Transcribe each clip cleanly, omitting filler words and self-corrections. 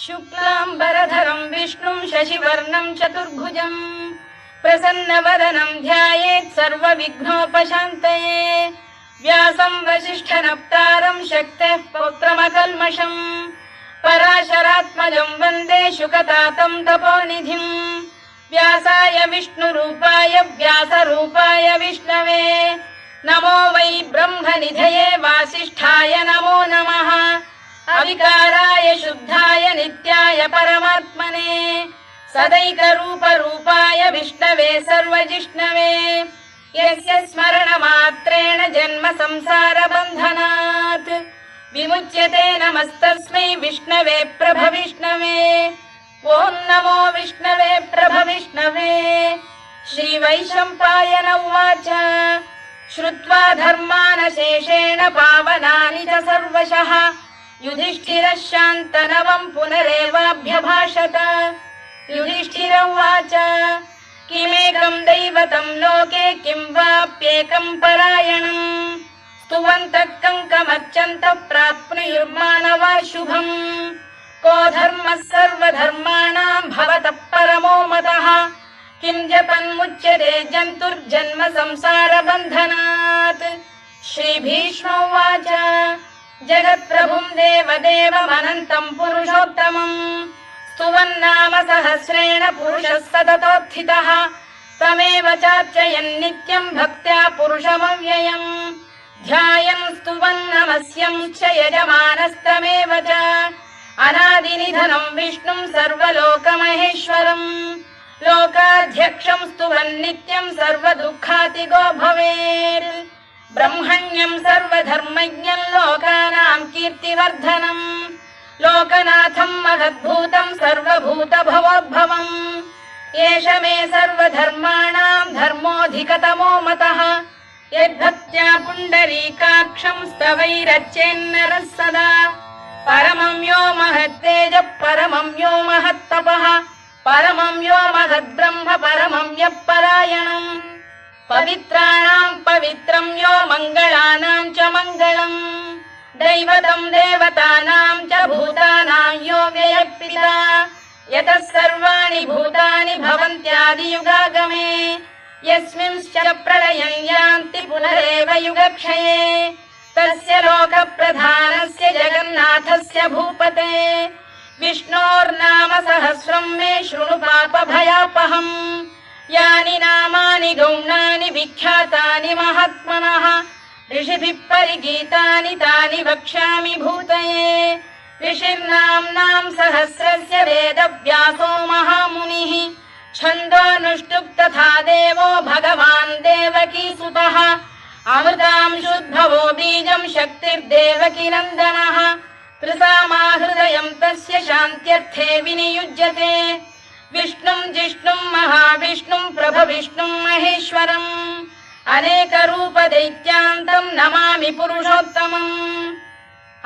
शुक्लाम्बरधरं विष्णुं शशिवर्णं चतुर्भुजं प्रसन्नवदनं ध्यायेत् सर्वविघ्नोपशान्तये। व्यासं वसिष्ठनप्तारं शक्तेः पौत्रमकल्मषं पराशरात्मजं वन्दे शुकतातं तपोनिधिं। व्यासाय विष्णुरूपाय व्यासरूपाय विष्णवे नमो वै ब्रह्मनिधये वासिष्ठाय नमो नमः। अविकाराय शुद्धाय नित्याय परमात्मने सदैकरूपरूपाय विष्णवे सर्वजिष्णवे यस्य स्मरणमात्रेण जन्म संसारबन्धनात् विमुच्यते। नमस्तस्मै विष्णवे प्रभविष्णवे। ॐ नमो विष्णवे प्रभविष्णवे। श्रीवैशम्पायन उवाच श्रुत्वा धर्मानशेषेण पावनानि च सर्वशः युधिष्ठिरः शान्तनवं पुनरेवाभ्यभाषत। युधिष्ठिर उवाच किमेकं दैवतं लोके किं वाप्येकं परायणं स्तुवन्तः कङ्कमर्चन्तः प्राप्नुयुर्मानवा शुभम्। को धर्मः सर्वधर्माणां भवतः परमो मतः किं जपन्मुच्यते जन्तुर्जन्म संसारबन्धनात्। श्रीभीष्म उवाच जगत्प्रभुं देवदेवमनन्तं पुरुषोत्तमं स्तुवन्नाम सहस्रेण पुरुषः सततोत्थितः तमेव चार्चयन् नित्यं भक्त्या पुरुषमव्ययम् ध्यायन् स्तुवन् नमस्यं च यजमानस्तमेव च अनादिनिधनं विष्णुं सर्वलोकमहेश्वरम् लोकाध्यक्षं स्तुवन् नित्यं सर्वदुःखातिगो भवेत्। ब्रह्मण्यं सर्वधर्मज्ञं लोकानां कीर्तिवर्धनम् लोकनाथं महद्भूतं सर्वभूतभवोद्भवम् एष मे सर्वधर्माणां धर्मोऽधिकतमो मतः यद्भक्त्या पुण्डरीकाक्षं स्तवैरच्चेन्नरः सदा। परमं यो महत्तेजः परमं यो महत्तपः परमं यो महद्ब्रह्म परमं यः परायणम् पवित्राणां पवित्रं यो मङ्गलानां च मङ्गलम् दैवतं देवतानां च भूतानां यो व्ययः यतः सर्वाणि भूतानि भवन्त्यादियुगागमे यस्मिंश्च प्रलयं यान्ति पुनरेव युगक्षये तस्य लोकप्रधानस्य जगन्नाथस्य भूपते विष्णोर्नाम सहस्रं मे शृणु पापभयापहम्। यानि नामानि गौणानि विख्यातानि महात्मनः ऋषिभिः परिगीतानि तानि वक्ष्यामि भूतये। ऋषिर्नाम्नां सहस्रस्य वेदव्यासो महामुनिः छन्दोऽनुष्टुप् तथा देवो भगवान् देवकीसुतः अमृतांशुद्भवो बीजं शक्तिर्देवकी नन्दनः त्रिसामा हृदयं तस्य शान्त्यर्थे विनियुज्यते। विष्णुं जिष्णुं महाविष्णुं प्रभविष्णुं महेश्वरम् अनेकरूपदैत्यान्तं नमामि पुरुषोत्तमम्।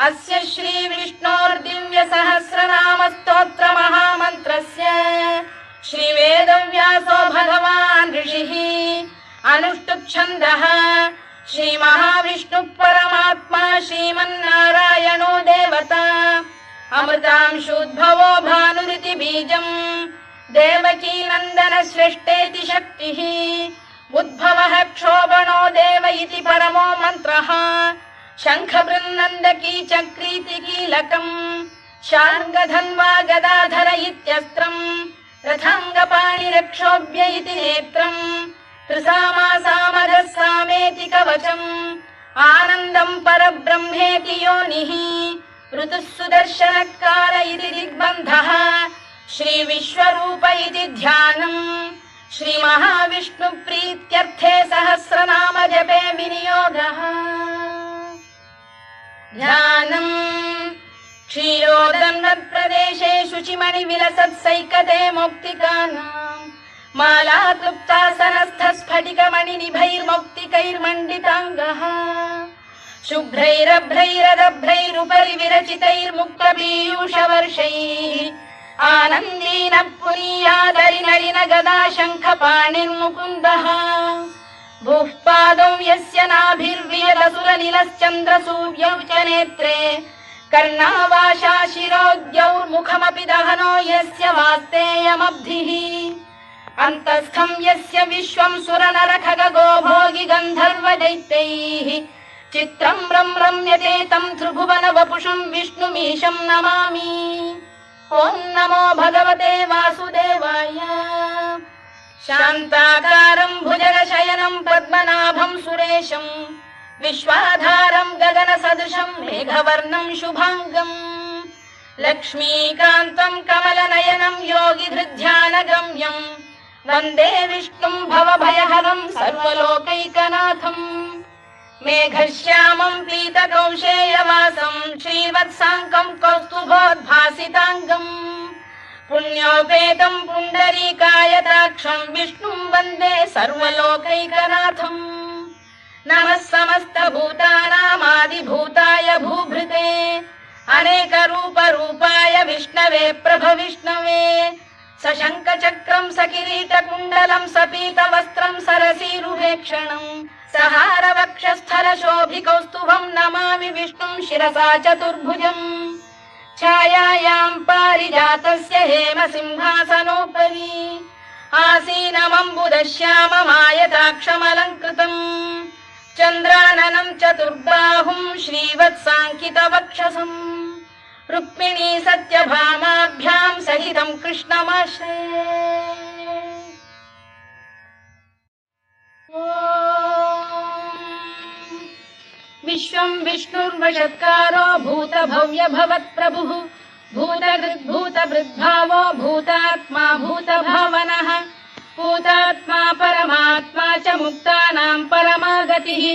अस्य श्रीविष्णोर्दिव्यसहस्रनामस्तोत्रमहामन्त्रस्य श्रीवेदव्यासो भगवान् ऋषिः अनुष्टुप्-छन्दः श्रीमहाविष्णुः परमात्मा श्रीमन्नारायणो देवता अमृतांशुद्भवो भानुरिति बीजम् देवकी नन्दन सृष्टेति शक्तिः उद्भवः क्षोभणो देव इति परमो मन्त्रः शङ्खबृन्नन्दकी चक्रीति कीलकम् शार्ङ्गधन्वा गदाधर इत्यस्त्रम् रथाङ्गपाणिरक्षोभ्य इति नेत्रम् त्रिसामा सामगः सामेति कवचम् आनन्दम् परब्रह्मेति योनिः ऋतुः सुदर्शनकाल इति दिग्बन्धः श्रीविश्वरूप इति ध्यानम् श्रीमहाविष्णुप्रीत्यर्थे सहस्रनाम जपे विनियोगः। ध्यानम् क्षीरोदन्वत्प्रदेशे शुचिमणिविलसत्सैकते मौक्तिकानाम् मालाक्लुप्तासनस्थस्फटिकमणिनिभैर्मौक्तिकैर्मण्डिताङ्गः शुभ्रैरभ्रैरदभ्रैरुपरि विरचितैर्मुक्तपीयूषवर्षैः आनन्दीनः पुनीयादरिनलिन गदा शङ्खपाणिर्मुकुन्दः भूः पादौ यस्य नाभिर्वियदसुरनिलश्चन्द्रसूर्यौ च नेत्रे कर्णावाशा शिरोद्यौर्मुखमपि दहनो यस्य वास्तेयमब्धिः अन्तस्थं यस्य विश्वं सुरनरखगो भोगि गन्धर्वदैत्यैः चित्रं रम्यते तं त्रिभुवन वपुषं विष्णुमीशं नमामि। ॐ नमो भगवते वासुदेवाय। शान्ताकारं भुजगशयनं पद्मनाभं सुरेशं विश्वाधारं गगनसदृशं मेघवर्णं शुभाङ्गम् लक्ष्मीकान्तं कमलनयनं योगिधृध्यानगम्यं वन्दे विष्णुं भवभयहरं सर्वलोकैकनाथम् मेघश्यामं पीतकौशेयवासं श्रीवत्साङ्कं कौस्तुभोद्भासिताङ्गम् पुण्योपेतं पुण्डरीकायताक्षं विष्णुं वन्दे सर्वलोकैकनाथम् नमः समस्तभूतानामादिभूताय भूभृते अनेकरूपरूपाय विष्णवे प्रभविष्णवे सशङ्खचक्रं सकिरीटकुण्डलं सपीतवस्त्रं सरसीरुहेक्षणं सहारवक्षस्थलशोभिकौस्तुभं नमामि विष्णुं शिरसा चतुर्भुजम् छायायां पारिजातस्य हेमसिंहासनोपरि आसीनमम्बुदश्याममायताक्षमलङ्कृतम् चन्द्राननं चतुर्बाहुं श्रीवत्साङ्कितवक्षसम् रुक्मिणी सत्यभामाभ्यां सहितं कृष्णमाश्रये। विश्वं विष्णुर्वषत्कारो भूतभव्य भवत्प्रभुः भूतभृद्भावो भूतात्मा भूतभावनः भूतात्मा परमात्मा च मुक्तानां परमागतिः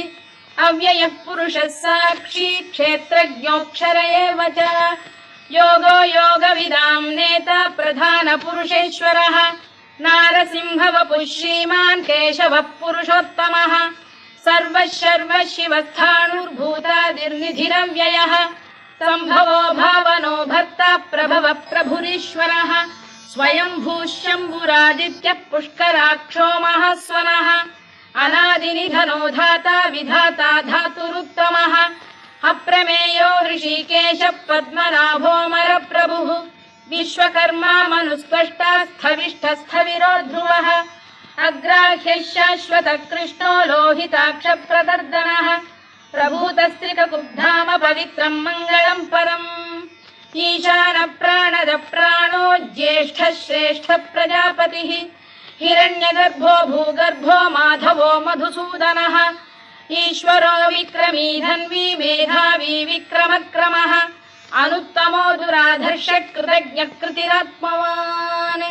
अव्ययः पुरुषः साक्षी क्षेत्रज्ञोऽक्षर एव च योगो योगविदां नेता प्रधानपुरुषेश्वरः नारसिंहवपुः श्रीमान् केशवः पुरुषोत्तमः सर्वशर्व शिवस्थाणुर्भूतादिर्निधिरव्ययः सम्भवो भावनो भर्ता प्रभवः प्रभुरीश्वरः स्वयंभूः शम्भुरादित्यः पुष्कराक्षो महास्वनः अनादिनिधनो धाता विधाता धातुरुत्तमः अप्रमेयो ऋषिकेशः पद्मनाभोऽमरप्रभुः विश्वकर्मा मनुस्पष्टा स्थविष्ठस्थविरो ध्रुवः अग्राह्यः शाश्वतः कृष्णो लोहिताक्षप्रदर्दनः प्रभूतस्त्रिककुब्धाम पवित्रं मङ्गलं परम् ईशान प्राणद प्राणो ज्येष्ठः श्रेष्ठः प्रजापतिः हिरण्यगर्भो भूगर्भो माधवो मधुसूदनः ईश्वरो विक्रमी धन्वी मेधावी विक्रमक्रमः अनुत्तमो दुराधर्षः कृतज्ञः कृतिरात्मवान्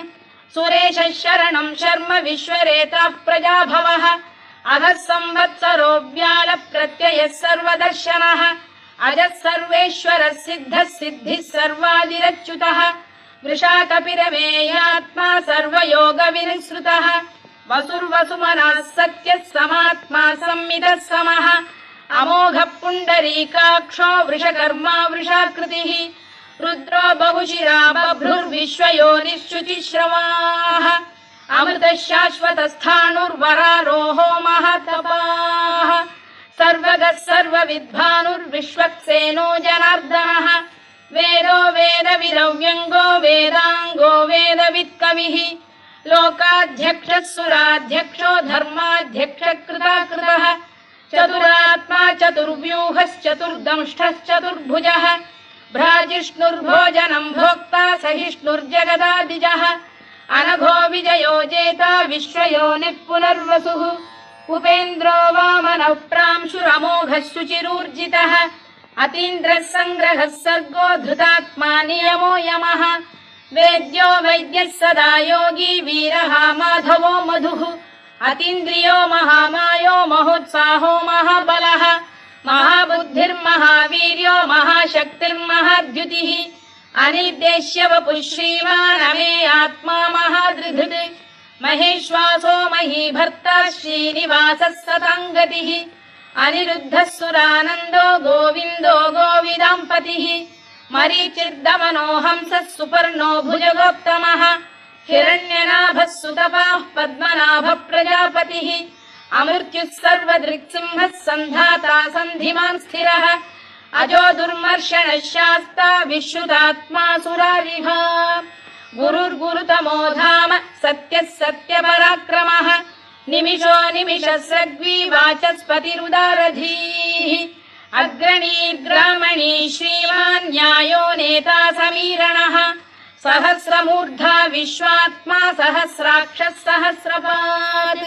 सुरेशः शरणं शर्म विश्वरेताः प्रजाभवः अगः संवत्सरो व्याल प्रत्ययः सर्वदर्शनः अजः सर्वेश्वरः सिद्धः सिद्धिः सर्वादिरच्युतः वृषाकपिरमेयात्मा सर्वयोगविनिसृतः वसुर्वसुमनः सत्यः समात्मा संमितः समः अमोघः पुण्डरीकाक्षो वृषकर्मा वृषाकृतिः रुद्रो बहुशिरा बभ्रुर्विश्वयोनिश्चुचिश्रवाः अमृतः शाश्वतस्थाणुर्वरारोहो महातपाः सर्वगः सर्वविद्भानुर्विश्वक्सेनो जनार्दनः वेदो वेदविदव्यङ्गो वेदाङ्गो वेदवित्कविः लोकाध्यक्षः सुराध्यक्षो धर्माध्यक्षः कृताकृतः चतुरात्मा चतुर्व्यूहश्चतुर्दंष्टश्चतुर्भुजः भ्राजिष्णुर्भोजनं भोक्ता सहिष्णुर्जगदादिजः अनघो विजयो जेता विश्वयोनिः पुनर्वसुः उपेन्द्रो वामनः प्रांशुरमोघः शुचिरूर्जितः अतीन्द्रः सङ्ग्रहः सर्गो धृतात्मा नियमो यमः वेद्यो वैद्यः सदा योगी वीरः माधवो मधुः अतीन्द्रियो महामायो महोत्साहो महाबलः महाबुद्धिर्महावीर्यो महाशक्तिर्महाद्युतिः अनिर्देश्य वपुः श्रीमान् अमे आत्मा महाधृधृत् महेश्वासो महीभर्ता श्रीनिवासः सताङ्गतिः अनिरुद्धः सुरानन्दो गोविन्दो गोविदाम्पतिः मरीचिर्दमनो हंसः सुपर्णो भुजगोत्तमः हिरण्यनाभः सुतपाः पद्मनाभः प्रजापतिः अमृत्युः सर्वदृक्सिंहः सन्धाता सन्धिमान् स्थिरः अजो दुर्मर्षणः शास्ता विश्रुतात्मा सुरारिः गुरुर्गुरुतमो धाम सत्यः सत्यपराक्रमः निमिषो निमिषस्रग्वी वाचस्पतिरुदारधीः अग्रणीर्ग्रामणी श्रीमान् न्यायो नेता समीरणः सहस्रमूर्धा विश्वात्मा सहस्राक्षः सहस्रपात्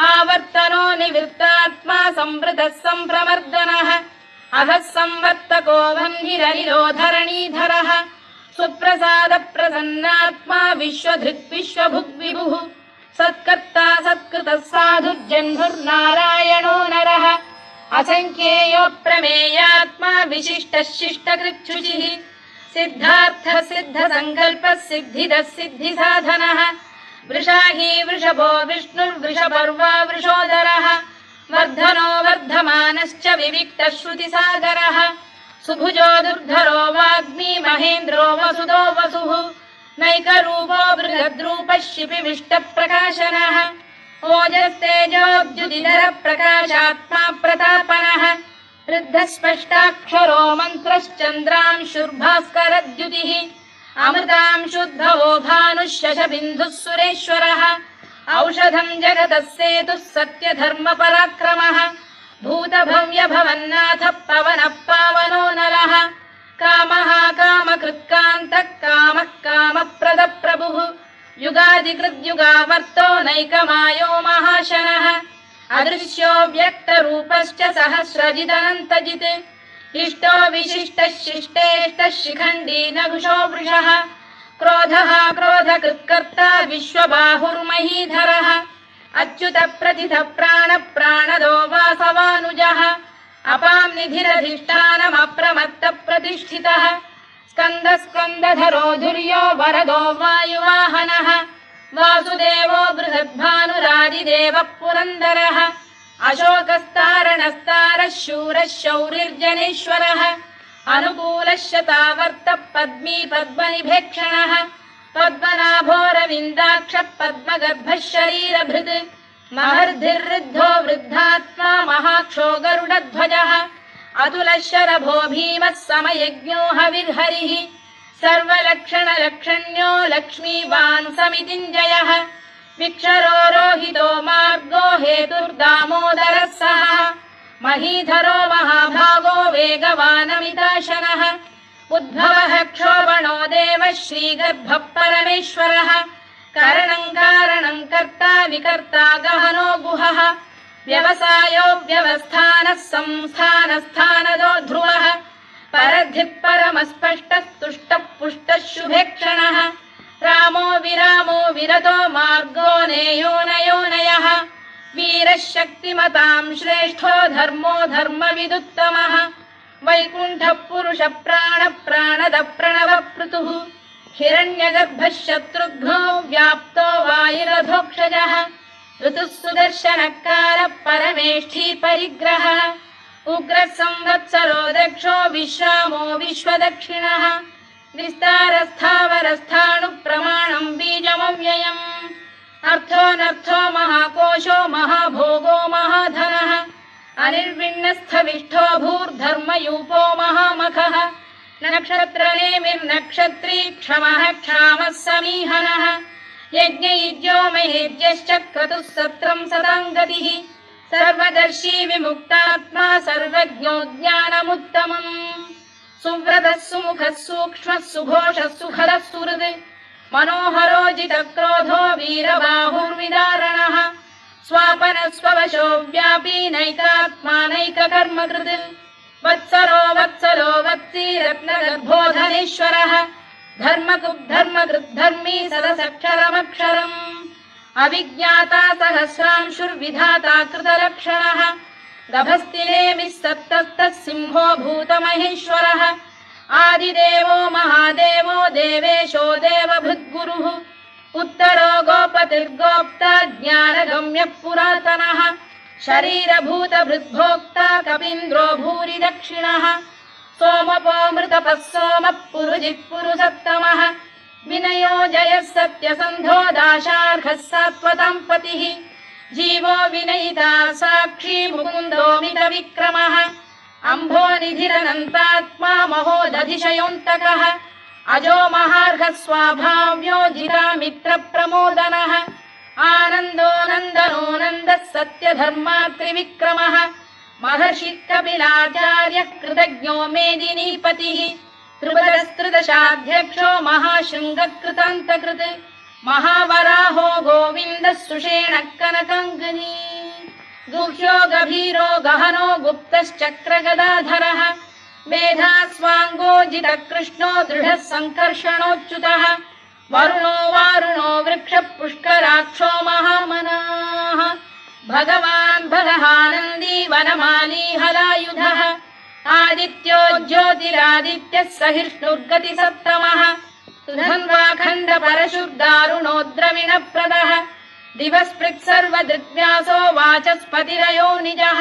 आवर्तनो निवृत्तात्मा संवृतः सम्प्रमर्दनः अधः संवर्तको वह्निरनिरो धरणीधरः सुप्रसाद प्रसन्नात्मा विश्वधृक् विश्वभुग्विभुः सत्कर्ता सत्कृतः साधुर्जह्नुर्नारायणो नरः असंख्येयो प्रमेयात्मा विशिष्टः शिष्टकृच्छुचिः सिद्धार्थः सिद्धसङ्कल्पः सिद्धिदः सिद्धिसाधनः वृषाही वृषभो विष्णुर्वृषपर्वा वृषोदरः वर्धनो वर्धमानश्च विविक्तः श्रुतिसागरः सुभुजो दुर्धरो वाग्मी महेन्द्रो वसुदो वसुः नैकरूपो बृहद्रूपः शिपिविष्टप्रकाशनः ओजस्तेजोद्युदिधरः प्रकाशात्मा प्रतापनः वृद्धस्पष्टाक्षरो मन्त्रश्चन्द्रांशुर्भास्करद्युतिः अमृतांशुद्धवो भानुः शशबिन्दुः सुरेश्वरः औषधम् जगतः सेतुः सत्यधर्मपराक्रमः भूतभव्यभवन्नाथः पवनः पावनो नरः कामः कामकृत्कान्तः कामः कामप्रदप्रभुः युगादिकृद्युगावर्तो नैकमायो महाशनः अदृश्यो व्यक्तरूपश्च सहस्रजिदनन्तजित् इष्टो विशिष्टः शिष्टेष्टः शिखण्डी नहुषो वृषः क्रोधः क्रोधकृत्कर्ता विश्वबाहुर्महीधरः अच्युत प्रतिथ प्राण प्राणदो वासवानुजः अपां निधिरधिष्ठानमप्रमत्त प्रतिष्ठितः स्कन्द स्कन्दधरो धुर्यो वरदो वायुवाहनः वासुदेवो बृहद्भानुरादिदेवः पुरन्दरः अशोकस्तारणस्तारः शूरः शौरिर्जनेश्वरः अनुकूलः शतावर्तः पद्मी पद्मनिभेक्षणः पद्मनाभोरविन्दाक्षः पद्मगर्भः शरीरभृत् महर्धिर्वृद्धो वृद्धात्मा महाक्षो गरुडध्वजः अतुलः शरभो भीमः समयज्ञो हविर्हरिः सर्वलक्षणलक्षण्यो लक्ष्मीवान् समितिञ्जयः विक्षरो रोहितो मार्गो हेतुर्दामोदरः सः महीधरो महाभागो वेगवानमिताशनः उद्भवः क्षोभणो देवः श्रीगर्भः परमेश्वरः करणं कारणं कर्ता विकर्ता गहनो गुहः व्यवसायो व्यवस्थानः संस्थानस्थानदो ध्रुवः परधिः परमस्पष्टः तुष्टः पुष्टः शुभेक्षणः रामो विरामो विरतो मार्गो नेयोनयोनयः वीरः शक्तिमतां श्रेष्ठो धर्मो धर्मविदुत्तमः वैकुण्ठः पुरुष प्राण प्राणद प्रणव पृतुः हिरण्यगर्भः शत्रुघ्नो व्याप्तो वायुरधोक्षजः ऋतुः सुदर्शनकारः परमेष्ठी परिग्रहः उग्रः संवत्सरो दक्षो विश्रामो विश्वदक्षिणः विस्तारस्थावरस्थाणुः प्रमाणं बीजमव्ययम् अर्थोऽनर्थो महाकोशो महाभोगो महाधनः अनिर्विण्णस्थविष्ठो भूर्धर्मयूपो महामखः नक्षत्रनेमिर्नक्षत्री क्षमः क्षामः समीहनः यज्ञयुज्यो महेज्यश्च क्रतुः सत्रं सदाङ्गतिः सर्वदर्शी विमुक्तात्मा सर्वज्ञो ज्ञानमुत्तमम् सुव्रतः सुमुखः सूक्ष्मः सुघोषः सुखदः सुहृद् मनोहरो जितक्रोधो वीरबाहुर्विदारणः स्वापनः स्ववशो व्यापी नैकात्मा नैककर्मकृत् वत्सरो वत्सलो वत्सी रत्नगर्भोधनेश्वरः धर्मकृद्धर्मी सदसक्षरमक्षरम् अविज्ञाता सहस्रांशुर्विधाता कृतलक्षणः गभस्तिनेमिः सप्तस्तः सिंहो भूतमहेश्वरः आदिदेवो महादेवो देवेशो देवभृद्गुरुः उत्तरो गोपतिर्गोप्ता ज्ञानगम्यः पुरातनः शरीरभूतभृद्भोक्ता कपीन्द्रो भूरि दक्षिणः सोमपोऽमृतपः सोमः पुरुजिः पुरुसत्तमः विनयो जयः सत्यसन्धो दाशार्हः सात्वतां पतिः जीवो विनयिता साक्षी मुकुन्दो मितविक्रमः अम्भोनिधिरनन्तात्मा महोदधिशयोऽन्तकः अजो महार्घः स्वाभाव्यो जितामित्रप्रमोदनः आनन्दो नन्दनो नन्दः सत्यधर्मात्रिविक्रमः महर्षि कपिलाचार्यः कृतज्ञो मेदिनीपतिः त्रिपदस्त्रिदशाध्यक्षो महाशृङ्गकृतान्तकृत् महावराहो गोविन्दः सुषेणः कनकाङ्गनी गुह्यो गभीरो गहनो गुप्तश्चक्रगदाधरः मेधास्वाङ्गोजितः कृष्णो दृढः सङ्कर्षणोच्युतः वरुणो वारुणो वृक्षः पुष्कराक्षो महामनाः भगवान् भगहानन्दी वनमाली हलायुधः आदित्यो ज्योतिरादित्यः सहिष्णुर्गतिसत्तमः सुधन्वाखण्ड परशुर्दारुणो द्रविणप्रदः दिवस्पृक् सर्वदृग्व्यासो वाचस्पतिरयो निजः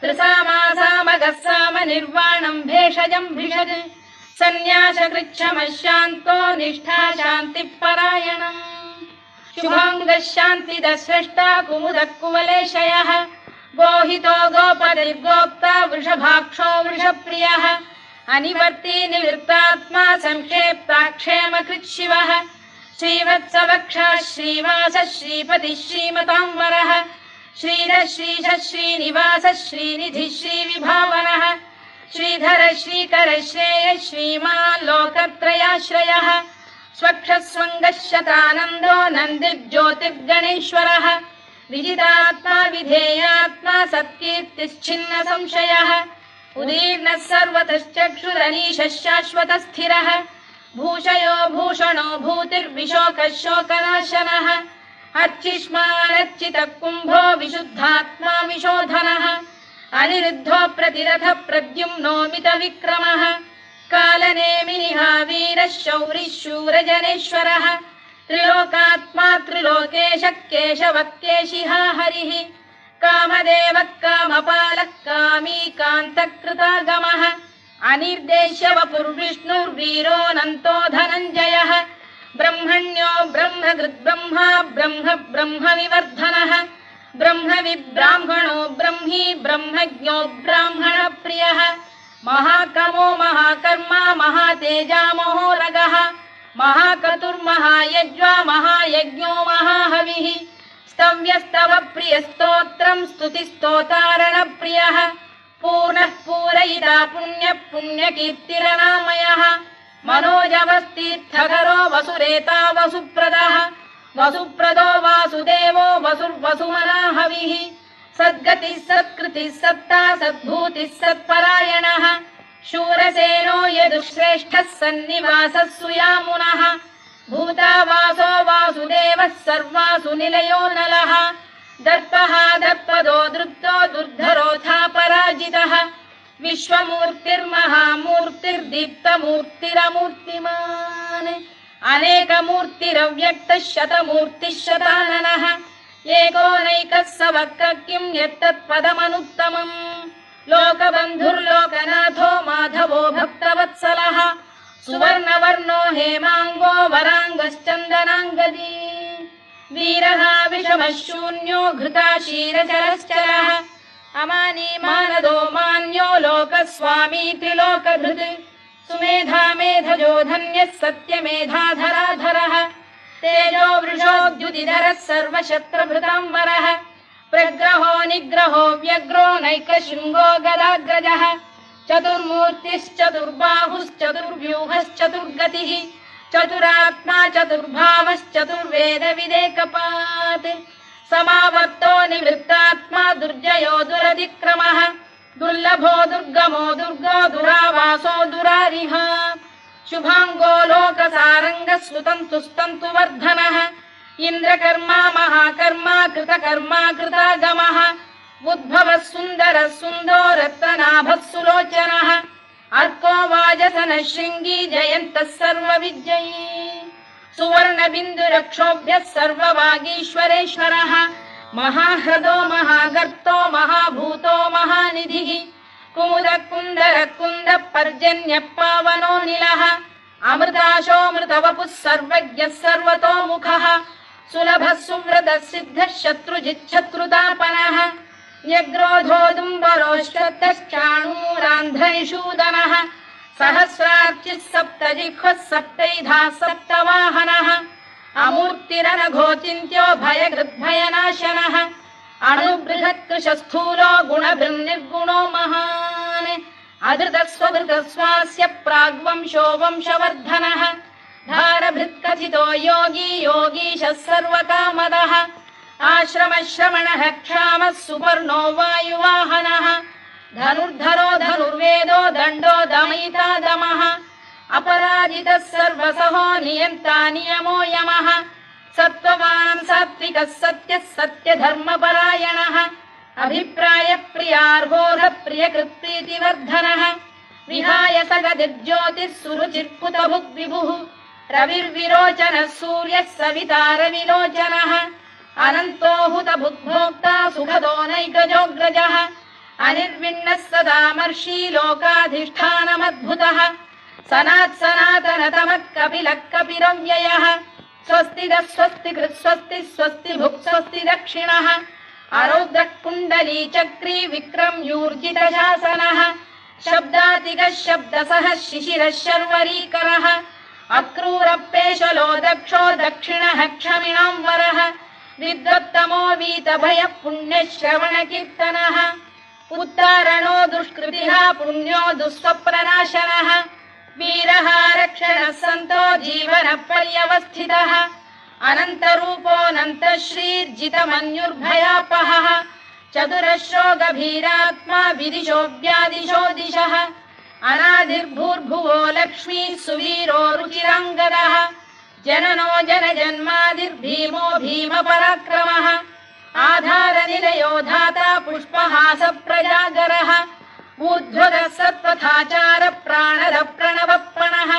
त्रिसामासामगः साम निर्वाणम् भेषजम् भिषज सन्न्यासकृच्छमशान्तो निष्ठा शान्तिपरायणम् शुभाङ्गः शान्तिदः स्रष्टा कुमुदः कुवलेशयः गोहितो गोपतिर्गोप्ता वृषभाक्षो वृषप्रियः अनिवर्ती निवृत्तात्मा संक्षेप्ताक्षेमकृत् शिवः श्रीवत्सवक्षः श्रीवासः श्रीपतिः श्रीमताम्बरः श्रीधः श्रीशः श्रीनिवासः श्रीनिधिः श्रीविभावनः श्रीधर श्रीकर श्रेयः श्रीमान् लोकत्रयाश्रयः स्वक्षः स्वङ्गः शतानन्दो नन्दिर्ज्योतिर्गणेश्वरः विजितात्मा विधेयात्मा सत्कीर्तिश्चिन्न संशयः उदीर्णः सर्वतश्चक्षुरनीशः शाश्वतः स्थिरः भूषयो भूषणो भूतिर्विशोकः शोकनाशनः अर्चिष्मानर्चितः कुम्भो विशुद्धात्मा विशोधनः अनिरुद्धो प्रतिरथ प्रद्युम्नो मितविक्रमः कालनेमिनिः वीरः शौरिः शूरजनेश्वरः त्रिलोकात्मा त्रिलोकेशः केशवः केशिः हरिः कामदेवः कामपालः कामी कान्तकृतागमः अनिर्देश्य वपुर्विष्णुर्वीरोऽनन्तो धनञ्जयः ब्रह्मण्यो ब्रह्मकृद्ब्रह्मा ब्रह्म ब्रह्मविवर्धनः ब्रह्मविब्राह्मणो ब्रह्मी ब्रह्मज्ञो ब्राह्मणप्रियः महाकमो महाकर्मा महातेजा महोरगः महाक्रतुर्महायज्वा महायज्ञो महाहविः स्तव्यस्तव प्रियस्तोत्रम् स्तुतिस्तोतारणप्रियः पूर्णः पूरयिता पुण्यः पुण्यकीर्तिरनामयः मनोजवस्तीर्थकरो वसुरेता वसुप्रदः वसुप्रदो वासुदेवो वसुर्वसुमनाहविः सद्गतिः सत्कृतिः सत्ता सद्भूतिः सत्परायणः शूरसेनो यदुश्रेष्ठः सन्निवासः सुयामुनः भूतावासो वासुदेवः सर्वासु निलयो नलः दर्पः दर्पदो दृप्तो दुर्धरोऽथा पराजितः विश्वमूर्तिर्महामूर्तिर्दीप्तमूर्तिरमूर्तिमान् अनेकमूर्तिरव्यक्तः शतमूर्तिः शताननः एकोनैकः स वक्र किं यत्तत्पदमनुत्तमम् लोकबन्धुर्लोकनाथो माधवो भक्तवत्सलः सुवर्णवर्णो हेमाङ्गो वराङ्गश्चन्दनाङ्गदी वीरः विषमः शून्यो घृताशीरचरश्चरः अमानी मानदो मान्यो लोकस्वामी त्रिलोकधृत् सुमेधा मेधजो धन्यः सत्यमेधाधराधरः तेजो वृषोद्युतिधरः सर्वशत्रभृताम्बरः प्रग्रहो निग्रहो व्यग्रो नैकशृङ्गो गदाग्रजः चतुर्मूर्तिश्चतुर्बाहुश्चतुर्व्यूहश्चतुर्गतिः चतुरात्मा चतुर्भावश्चतुर्वेदविदेकपात् समावर्तो निवृत्तात्मा दुर्जयो दुरतिक्रमः दुर्लभो दुर्गमो दुर्गो दुरावासो दुरारिः शुभाङ्गो लोकसारङ्गः स्तुतन्तु वर्धनः इन्द्रकर्मा महाकर्मा कृतकर्मा कृतागमः उद्भवः सुन्दरः सुन्दो रत्ननाभः सुलोचनः अर्को वाजसनः शृङ्गी जयन्तः सर्वविजयी सुवर्णबिन्दुरक्षोभ्यः सर्ववागीश्वरेश्वरः महाह्रदो महागर्तो महाभूतो महानिधिः कुमुदः कुन्दरः कुन्दः पर्जन्यः पावनो निलः अमृताशोऽमृतवपुः सर्वज्ञः सर्वतोमुखः सुलभः सुव्रतः सिद्धः शत्रुजिच्छत्रुतापनः न्यग्रोधोदुम्बरोश्वत्तश्चाणूर सप्तमूलान्ध्रनिषूदनः सहस्रार्चिः सप्तजिह्वः सप्तैधा सप्तवाहनः अमूर्तिरनघोचिन्त्यो भयकृद्भयनाशनः अणुबृहत्कृशस्थूलो गुणभृन्निर्गुणो महान् अधृतस्वधृतस्वास्य प्राग्वंशो वंशवर्धनः धारभृत्कथितो योगी योगीशः सर्वकामदः आश्रमश्रमणः क्षामः सुपर्णो वायुवाहनः धनुर्धरो धनुर्वेदो दण्डो दमयिता दमः अपराजितः सर्वसहो नियन्ता नियमो यमः सत्त्ववान् सात्विकः सत्यः सत्यधर्मपरायणः अभिप्रायप्रियार्होः प्रियकृत्प्रीतिवर्धनः विहाय सगदिर्ज्योतिः सुरुचिर्पुतभुग्विभुः रविर्विरोचनः सूर्यः सविता रविलोचनः अनन्तो हुतभुग्भोक्ता सुखदो नैकजोऽग्रजः अनिर्विण्णः सदामर्षी लोकाधिष्ठानमद्भुतः सनातनतमः कपिलः कपिरव्ययः स्वस्तिदः स्वस्तिकृत् स्वस्ति स्वस्ति भुक् स्वस्ति दक्षिणः आरौद्रः कुण्डली चक्री विक्रम्यूर्जितशासनः शब्दातिगः शब्दसः शिशिरः शर्वरीकरः अक्रूरपेशलो दक्षो दक्षिणः क्षमिणाम्बरः विद्वत्तमो वीतभयः पुण्यश्रवणकीर्तनः उत्तारणो दुष्कृतिः पुण्यो दुःस्वप्ननाशनः वीरः रक्षणः सन्तो जीवनपर्यवस्थितः अनन्तरूपोऽनन्तश्रीर्जितमन्युर्भयापहः चतुरश्रो गभीरात्मा विदिशो व्यादिशो दिशः अनादिर्भूर्भुवो लक्ष्मी सुवीरो रुचिराङ्गदः जननो जनजन्मादिर्भीमो भीमपराक्रमः आधारनिलयो धाता पुष्पहास प्रजागरः ऊर्ध्वगः सत्पथाचार प्राणद प्रणवप्रणः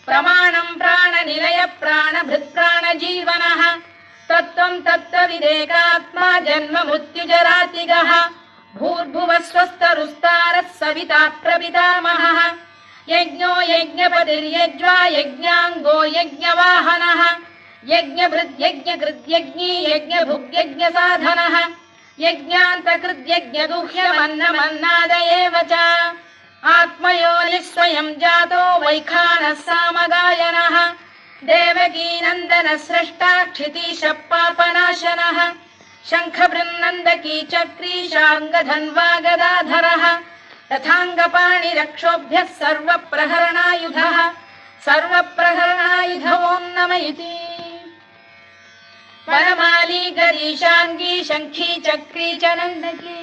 प्रमाणं प्राणनिलय प्राणभृत्प्राणजीवनः तत्त्वं तत्त्वविदेकात्मा जन्म मृत्युजरातिगः भूर्भुवः स्वस्तरुस्तारः सविता प्रपितामहः यज्ञो यज्ञपतिर्यज्वा यज्ञाङ्गो यज्ञवाहनः यज्ञभृद्यज्ञकृद्यज्ञी यज्ञभुग्यज्ञसाधनः यज्ञान्तकृद्यज्ञगुह्यमन्नमन्नादयेव च आत्मयोनिः स्वयं जातो वैखानः सामगायनः देवकीनन्दनः स्रष्टा क्षितीशः पापनाशनः शङ्खबृन्नन्दकी चक्री शार्ङ्गधन्वा गदाधरः रथाङ्गपाणिरक्षोभ्यः सर्वप्रहरणायुधः सर्वप्रहरणायुध ॐ नम इति वनमाली गरीशाङ्गी शङ्खी चक्री च नन्दकी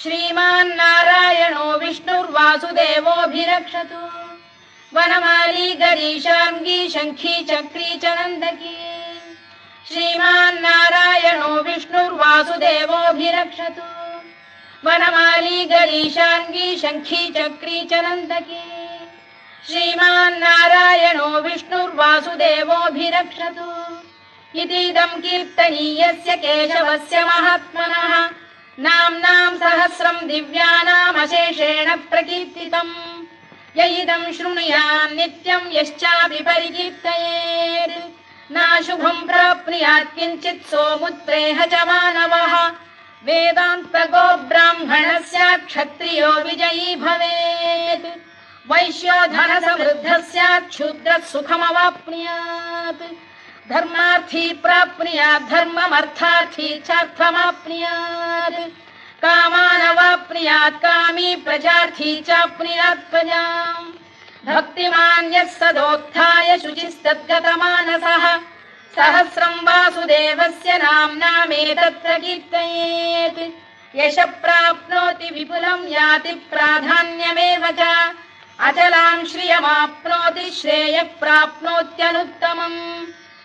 श्रीमान्नारायणो विष्णुर्वासुदेवोऽभिरक्षतु वनमाली गरीशाङ्गी शङ्खी चक्री च नन्दकी श्रीमान्नारायणो विष्णुर्वासुदेवोऽभिरक्षतु वनमाली गरीशाङ्गी शङ्खी चक्री च नन्दकी श्रीमान्नारायणो विष्णुर्वासुदेवोऽभिरक्षतु इतीदं कीर्तनीयस्य केशवस्य महात्मनः नाम्नां सहस्रं दिव्यानामशेषेण प्रकीर्तितम् य इदं शृणुयात् नित्यं यश्चापि परिकीर्तयेत् नाशुभं प्राप्नुयात् किञ्चित् सोमुत्प्रेह च मानवः वेदान्तको ब्राह्मणः स्यात् क्षत्रियो विजयी भवेत् वैश्यो धनसमृद्धः स्यात् शूद्रः सुखमवाप्नुयात् धर्मार्थी प्राप्नुयात् धर्ममर्थार्थी चार्थमाप्नुयात् कामानवाप्नुयात् कामी प्रजार्थी चाप्नुयात् प्रजाम् भक्तिमान् यः सदोत्थाय शुचिस्तद्गतमानसः सहस्रं वासुदेवस्य नाम्नामेतत्र कीर्तयेत् यशः प्राप्नोति विपुलं याति प्राधान्यमेव च अचलां श्रियमाप्नोति श्रेयः प्राप्नोत्यनुत्तमम्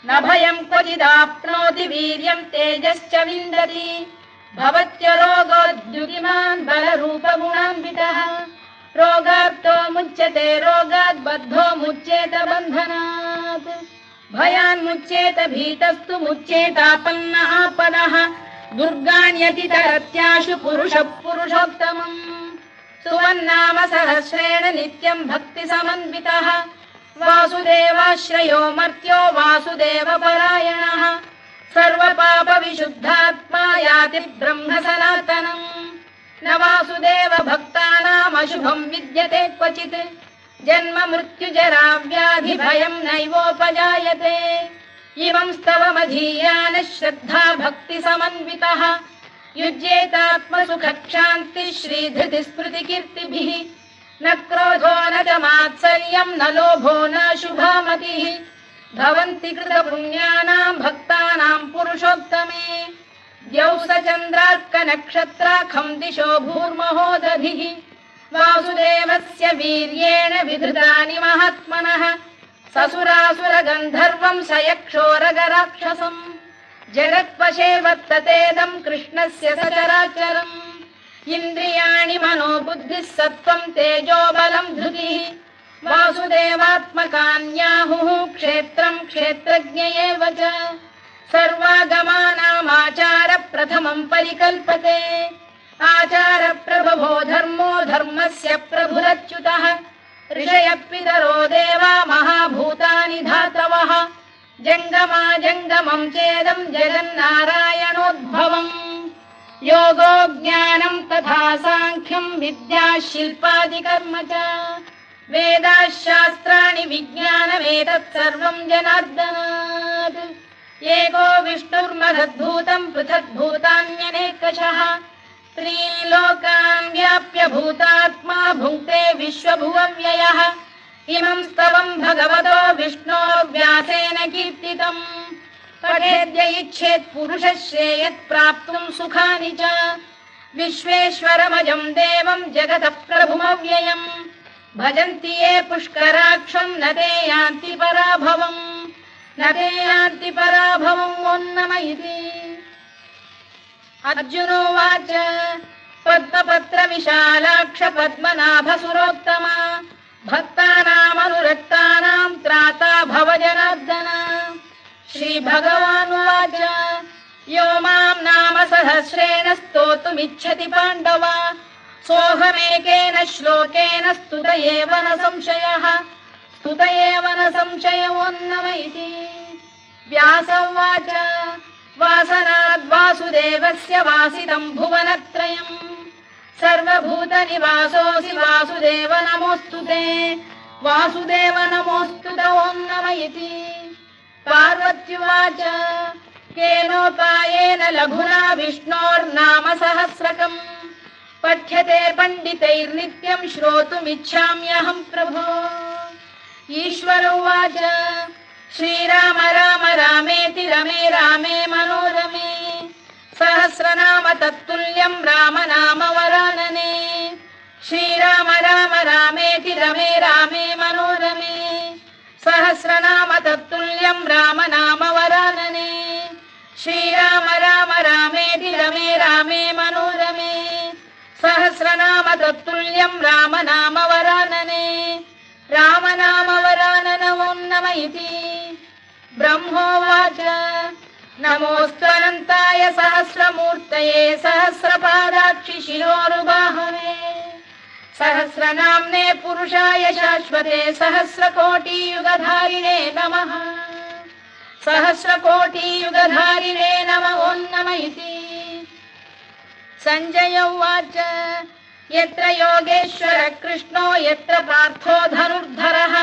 न भयं क्वचिदाप्नोति वीर्यं तेजश्च विन्दति भवत्य रोगोद्युतिमान् बलरूपगुणान्वितः रोगार्तो मुच्यते रोगात् बद्धो मुच्येत बन्धनात् भयान्मुच्येत भीतस्तु मुच्येतापन्न आपदः दुर्गाण्यतितरत्याशु पुरुषः पुरुषोत्तमम् सुवन्नाम सहस्रेण नित्यं भक्तिसमन्वितः वासुदेवाश्रयो मर्त्यो वासुदेवपरायणः सर्वपापविशुद्धात्मा याति ब्रह्म सनातनम् न वासुदेव भक्तानाम् शुभं विद्यते क्वचित् जन्म मृत्युजरा व्याधि भयं नैवोपजायते इमं स्तवमधीयानः श्रद्धा भक्ति समन्वितः युज्येतात्मसुखक्षान्तिः श्रीधृतिस्मृतिकीर्तिभिः न क्रोधो न च मात्सर्यं न लोभो न शुभामतिः भवन्ति कृतपुण्यानां भक्तानां पुरुषोत्तमे द्यौः स चन्द्रार्कनक्षत्राखं दिशो भूर्महोदधिः वासुदेवस्य वीर्येण विधृतानि महात्मनः ससुरासुरगन्धर्वं स यक्षोरगराक्षसम् जगत्वशे वर्ततेदं कृष्णस्य सचराचरम् इन्द्रियाणि मनो बुद्धिः सत्त्वं तेजो बलं धृतिः वासुदेवात्मकान्याहुः क्षेत्रं क्षेत्रज्ञ एव च सर्वागमानामाचार प्रथमं परिकल्पते आचार प्रभवो धर्मो धर्मस्य प्रभुरच्युतः ऋषयः पितरो देवा महाभूतानि धातवः जङ्गमा जङ्गमं चेदं जगन्नारायणोद्भवम् योगो ज्ञानं तथा साङ्ख्यं विद्या शिल्पादिकर्म च वेदाः शास्त्राणि विज्ञानमेतत् सर्वं जनार्दनात् एको विष्णुर्महद्भूतं पृथग्भूतान्यनेकशः त्रीन् लोकान् व्याप्य भूतात्मा भुङ्क्ते विश्वभुवव्ययः इमं स्तवं भगवतो विष्णोः व्यासेन कीर्तितम् पठेद्य इच्छेत् पुरुषः श्रेयत् प्राप्तुं सुखानि च विश्वेश्वरमजं देवं जगतः प्रभुमव्ययम् भजन्ति ये पुष्कराक्षं न ते यान्ति पराभवम् नम इति अर्जुनोवाच पद्मपत्र विशालाक्ष पद्मनाभसुरोत्तमा भक्तानामनुरक्तानां त्राता भव जनार्दन श्रीभगवानुवाच यो मां नाम सहस्रेण स्तोतुमिच्छति पाण्डव सोऽहमेकेन श्लोकेन स्तुत एव न संशयो नम इति व्यास उवाच वासनाद् वासुदेवस्य वासितं भुवनत्रयम् सर्वभूतनिवासोऽसि वासुदेव नमोऽस्तु ते वासुदेव नमोऽस्तु ते ॐ नम इति पार्वत्युवाच केनोपायेन लघुना विष्णोर्नाम सहस्रकम् पठ्यते पण्डितैर्नित्यं श्रोतुमिच्छाम्यहं प्रभो ईश्वर उवाच श्रीराम राम रामेति रमे रामे मनोरमे सहस्रनाम तत्तुल्यं राम नाम वरानने श्रीराम राम रामेति रमे रामे मनोरमे सहस्रनाम तत्तुल्यं राम नाम वरानने श्रीराम राम रामेति रमे रामे मनोरमे सहस्रनाम तत्तुल्यं राम नाम वरानने राम नाम वरानन ॐ नम इति ब्रह्मोवाच नमोऽस्त्वनन्ताय सहस्रमूर्तये सहस्रपादाक्षि शिरोरुबाहवे सहस्रनाम्ने पुरुषाय शाश्वते सहस्रकोटियुगधारिणे नमः सहस्रकोटियुगधारिणे नमः ॐ नम इति सञ्जय उवाच यत्र योगेश्वर कृष्णो यत्र पार्थो धनुर्धरः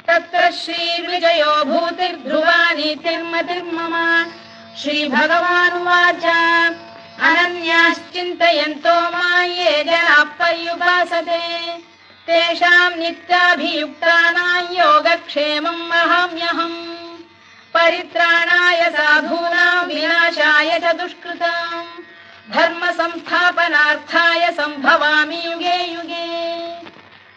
तत्र श्रीविजयो भूतिर्ध्रुवा नीतिर्मतिर्मम श्रीभगवानुवाच अनन्याश्चिन्तयन्तो मां ये जनाः पर्युपासते तेषां नित्याभियुक्तानां योगक्षेमं वहाम्यहम् परित्राणाय साधूनां विनाशाय च दुष्कृतां धर्म संस्थापनार्थाय संभवामि युगे युगे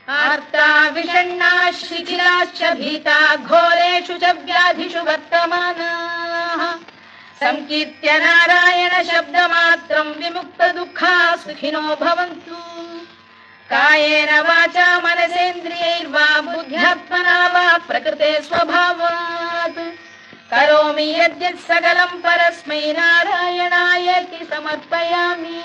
आर्ता विषण्णा शिथिलाश्च भीता घोरेषु च व्याधिषु वर्तमानाः संकीर्त्य नारायण शब्दमात्रं विमुक्त दुःखाः सुखिनो भवन्तु कायेन वाचा मनसेन्द्रियैर्वा बुद्ध्यात्मना वा प्रकृते स्वभावात् करोमि यद्यत् सकलं परस्मै नारायणायेति समर्पयामि।